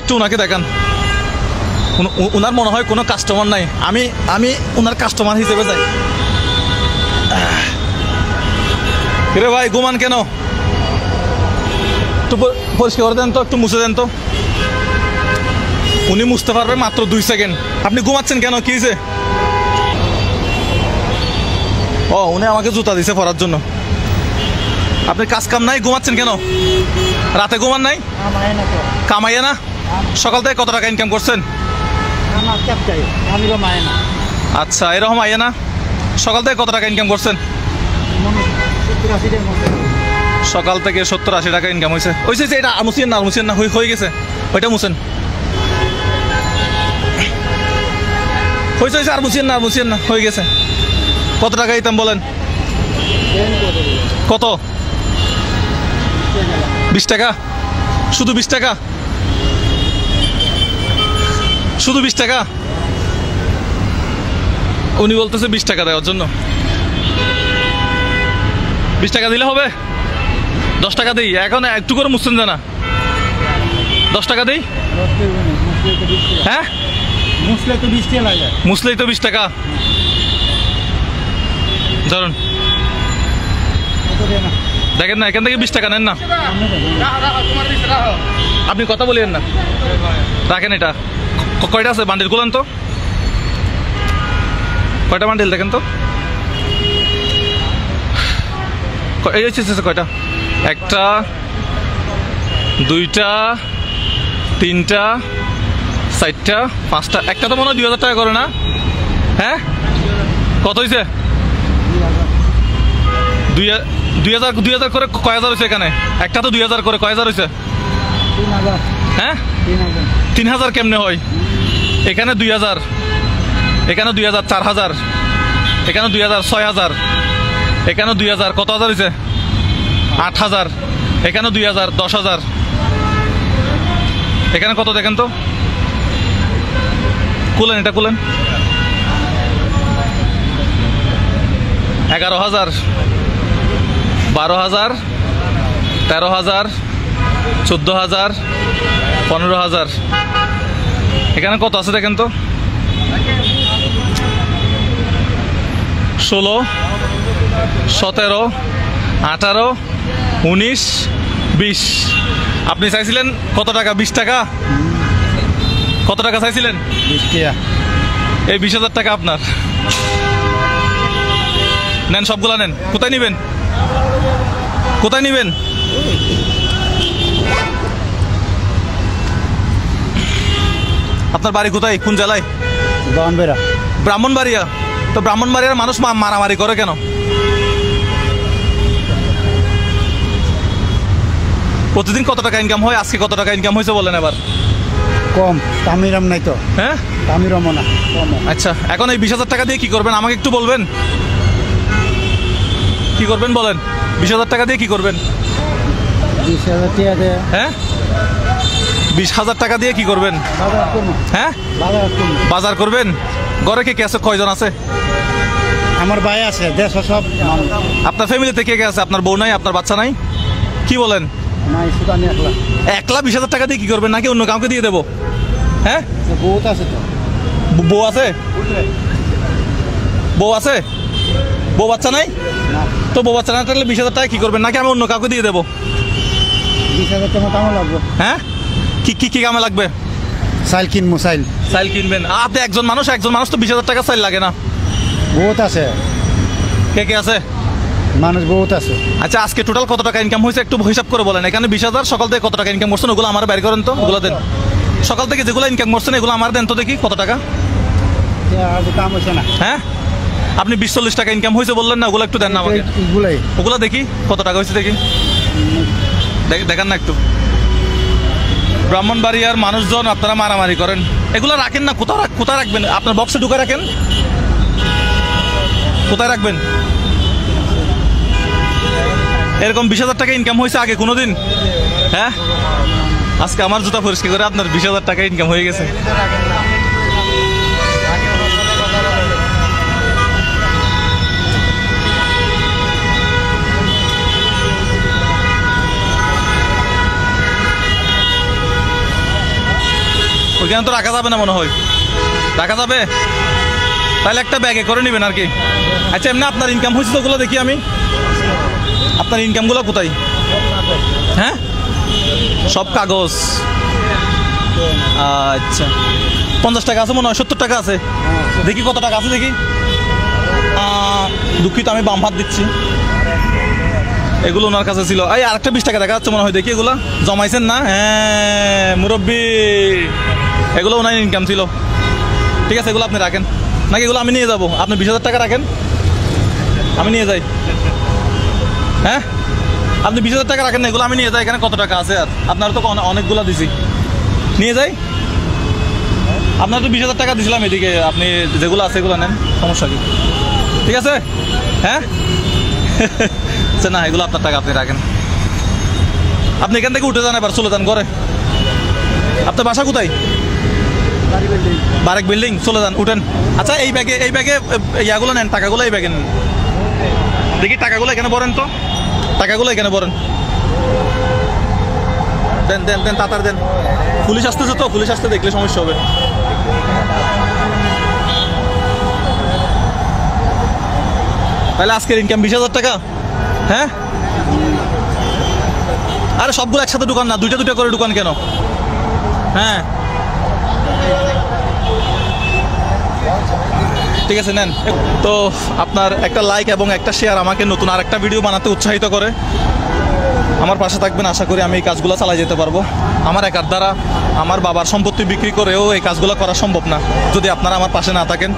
একটু ওনাকে দেখান, ওনার মনে হয় কোনো কাস্টমার নাই, আমি আমি ওনার কাস্টমার হিসেবে যাই। রে ভাই ঘুমান কেন? একটু পরিষ্কার করে দেন তো, একটু মুছে দেন তো। উনি মুছতে পারবে মাত্র 2 সেকেন্ড, আপনি ঘুমাচ্ছেন কেন? কি হয়েছে? ও উনি আমাকে জুতা দিছে পরার জন্য। আপনি কাজ কাম নাই, ঘুমাচ্ছেন কেন? রাতে ঘুমান নাই? কামাইয়া না? সকাল থেকে কত টাকা ইনকাম করছেন? আচ্ছা এরকম আইয়া না? সকাল থেকে কত টাকা ইনকাম করছেন? সকাল থেকে 70-80 টাকা ইনকাম হয়েছে। হয়েছে এটা মুসিয়েন না, মুসিয়েন না, হয়ে গেছে ওইটা মুছেন। হয়েছে আর মুসিয়েন না, মুসিয়েন না, হয়ে গেছে। কত টাকা দিতাম বলেন? কত? 20 টাকা? শুধু 20 টাকা? শুধু 20 টাকা? উনি বলতেছে 20 টাকা দেওয়ার জন্য। 20 টাকা দিলে হবে? 10 টাকা দিই, এখন একটু করে মুসছেন জানা। 10 টাকা দিই? হ্যাঁ মুসলেই তো 20 টাকা। ধরুন দেখেন না, এখান থেকে 20 টাকা নেন না, আপনি কথা বলেন না, রাখেন। এটা কয়টা আছে বান্ডিল? গুলান তো, কয়টা বান্ডিল দেখেন তো। এই কয়টা? 1টা 2টা 3টা 4টা 5টা। একটা তো মনে হয় 2000 টাকা করে না? হ্যাঁ কত হয়েছে? 2000 করে। কয় হাজার হয়েছে এখানে? একটা তো 2000 করে, কয় হাজার হয়েছে? 3000। হ্যাঁ 3000 কেমনে হয়? এখানে 2000, এখানে 2000, 4000, এখানে 2000, 6000, এখানে 2000, কত হাজার হয়েছে? 8000, এখানে 2000, 10,000, এখানে কত দেখেন তো। খুলেন এটা, খুলেন। 11,000, 12,000, 13,000, 14,000, 15,000, এখানে কত আছে দেখেন তো। 16, 17, 18, 19, 20। আপনি চাইছিলেন কত টাকা? 20 টাকা। কত টাকা চাইছিলেন? 20 টাকা। এই 20,000 টাকা আপনার। নেন, সবগুলা নেন। কোথায় নিবেন? কোথায় নিবেন? আপনার বাড়ি কোথায়? কোন জেলায়? ব্রাহ্মণবাড়িয়া। ব্রাহ্মণবাড়িয়া? তো ব্রাহ্মণবাড়িয়ার মানুষ মারামারি করে কেন? প্রতিদিন কত টাকা ইনকাম হয়? আজকে কত টাকা ইনকাম হয়েছে বলেন এবার? কম, তামিরাম নাই তো। হ্যাঁ তামিরামও না, কম। আচ্ছা এখন এই 20,000 টাকা দিয়ে কি করবেন আমাকে একটু বলবেন? কি করবেন বলেন? 20,000 টাকা দিয়ে কি করবেন? 20,000 টাকা দিয়ে? হ্যাঁ 20,000 টাকা দিয়ে কি করবেন? বাজার করব। হ্যাঁ বাজার করব। বাজার করবেন? ঘরে কে কে আছে? কয়জন আছে? আমার ভাই আছে, দেশ সব। আপনার ফ্যামিলিতে কে কে আছে? আপনার বউ নাই? আপনার বাচ্চা নাই? কি বলেন? নাই, শুধু আমি একলা। একলা 20,000 টাকা দিয়ে কি করবেন? নাকি অন্য কাউকে দিয়ে দেবো? হ্যাঁ বহুত আছে তো। বউ আছে? বউ আছে? বউ বাচ্চা নাই? তো বউ বাচ্চা না থাকলে 20,000 টাকা কি করবেন? নাকি আমি অন্য কাউকে দিয়ে দেবো? 20,000 টাকা কামে লাগবে। হ্যাঁ কি কি কি কামে লাগবে? সাইল কিনবো, সাইল। সাইল কিনবেন? আপনি একজন মানুষ তো 20,000 টাকা সাইল লাগে না? বহুত আছে। কে কে আছে? মানুষ বহুত আছে। আচ্ছা আজকে টোটাল কত টাকা ইনকাম হয়েছে একটু হিসাব করে বলেন। এখানে 20,000, সকাল থেকে কত টাকা ইনকাম করছেন ওগুলো আমার বের করেন তো, ওগুলো দেন। সকাল থেকে যেগুলো ইনকাম করছেন এগুলো আমার দেন তো দেখি কত টাকা। কাম হয়েছে না। হ্যাঁ আপনি 20-40 টাকা ইনকাম হয়েছে বললেন না, ওগুলো একটু দেন না আমাকে। ওগুলো দেখি কত টাকা হয়েছে দেখি, দেখান না একটু। ব্রাহ্মণবাড়িয়ার মানুষজন আপনারা মারামারি করেন, এগুলো রাখেন না। কোথায় রাখবেন? আপনার বক্সে ঢুকে রাখেন। কোথায় রাখবেন? এরকম 20,000 টাকা ইনকাম হয়েছে আগে কোনোদিন? হ্যাঁ আজকে আমার জুতা পরিষ্কার করে আপনার 20,000 টাকা ইনকাম হয়ে গেছে। ওইখানে তো রাখা যাবে না মনে হয়, রাখা যাবে? তাহলে একটা ব্যাগে করে নেবেন আর কি। আচ্ছা এমনি আপনার ইনকাম হয়েছে তো ওগুলো দেখি আমি, আপনার ইনকামগুলো কোথায়? হ্যাঁ সব কাগজ। আচ্ছা 50 টাকা আছে মনে হয়, 70 টাকা আছে, দেখি কত টাকা আছে দেখি। দুঃখিত আমি বাম হাত দিচ্ছি, এগুলো ওনার কাছে ছিল। এই আরেকটা 20 টাকা দেখা যাচ্ছে মনে হয়, দেখি এগুলো জমাইছেন না? হ্যাঁ মুরব্বি, এগুলো ওনার ইনকাম ছিল। ঠিক আছে এগুলো আপনি রাখেন, নাকি এগুলো আমি নিয়ে যাবো? আপনি 20,000 টাকা রাখেন, আমি নিয়ে যাই। হ্যাঁ আপনি 20,000 টাকা রাখেন না, এগুলো আমি নিয়ে যাই। এখানে কত টাকা আছে আর আপনার তো অনেকগুলো দিছি, নিয়ে যাই। আপনার তো 20,000 টাকা দিয়েছিলাম, এদিকে আপনি যেগুলো আছে এগুলো নেন, সমস্যা কি? ঠিক আছে হ্যাঁ আচ্ছা না এগুলো আপনার টাকা, আপনি রাখেন। আপনি এখান থেকে উঠে যান, এবার চলে যান ঘরে। আপনার বাসা কোথায়? বারেক বিল্ডিং, চলে যান, উঠেন। আচ্ছা এই ব্যাগে ইয়াগুলো নেন, টাকাগুলো এই ব্যাগে নেন। দেখি টাকাগুলো এখানে ভরেন তো, টাকাগুলো এখানে ভরেন। দেন দেন দেন তাড়াতাড়ি দেন, পুলিশ আসতেছে তো, পুলিশ আসতে দেখলে সমস্যা হবে। তাহলে আজকের ইনকাম 20,000 টাকা। হ্যাঁ আরে সবগুলো একসাথে ঢুকান না, দুইটা দুইটা করে ঢুকান কেন? হ্যাঁ ঠিক আছে নেন। তো আপনার একটা লাইক এবং একটা শেয়ার আমাকে নতুন আর একটা ভিডিও বানাতে উৎসাহিত করে। আমার পাশে থাকবেন, আশা করি আমি এই কাজগুলো চালাই যেতে পারবো। আমার একার দ্বারা আমার বাবার সম্পত্তি বিক্রি করেও এই কাজগুলো করা সম্ভব না যদি আপনারা আমার পাশে না থাকেন।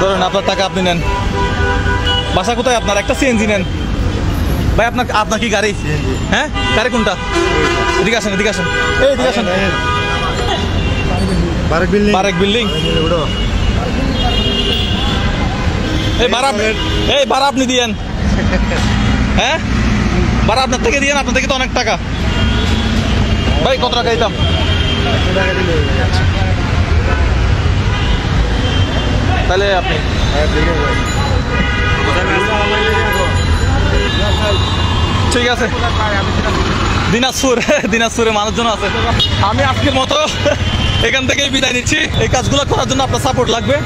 ধরেন আপনার টাকা আপনি নেন। বাসা কোথায় আপনার? একটা সিএনজি নেন ভাই। আপনার কি গাড়ি? হ্যাঁ গাড়ি কোনটা? এদিকে আসেন, এদিকে আসেন, এই এদিকে আসেন। বারেক বিল্ডিং। এই ভাড়া আপনি দিয়েন। হ্যাঁ ভাড়া আপনার থেকে দিয়েন, আপনার থেকে তো অনেক টাকা। ভাই কত টাকা দিতাম? তাহলে আপনি ঠিক আছে। দিনাজপুরে মানুষজন আছে। আমি আজকের মতো এখান থেকেই বিদায় নিচ্ছি। এই কাজগুলো করার জন্য আপনার সাপোর্ট লাগবে।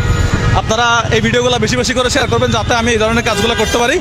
আপনারা এই ভিডিওগুলো বেশি বেশি করে শেয়ার করবেন, যাতে আমি এই ধরনের কাজগুলো করতে পারি।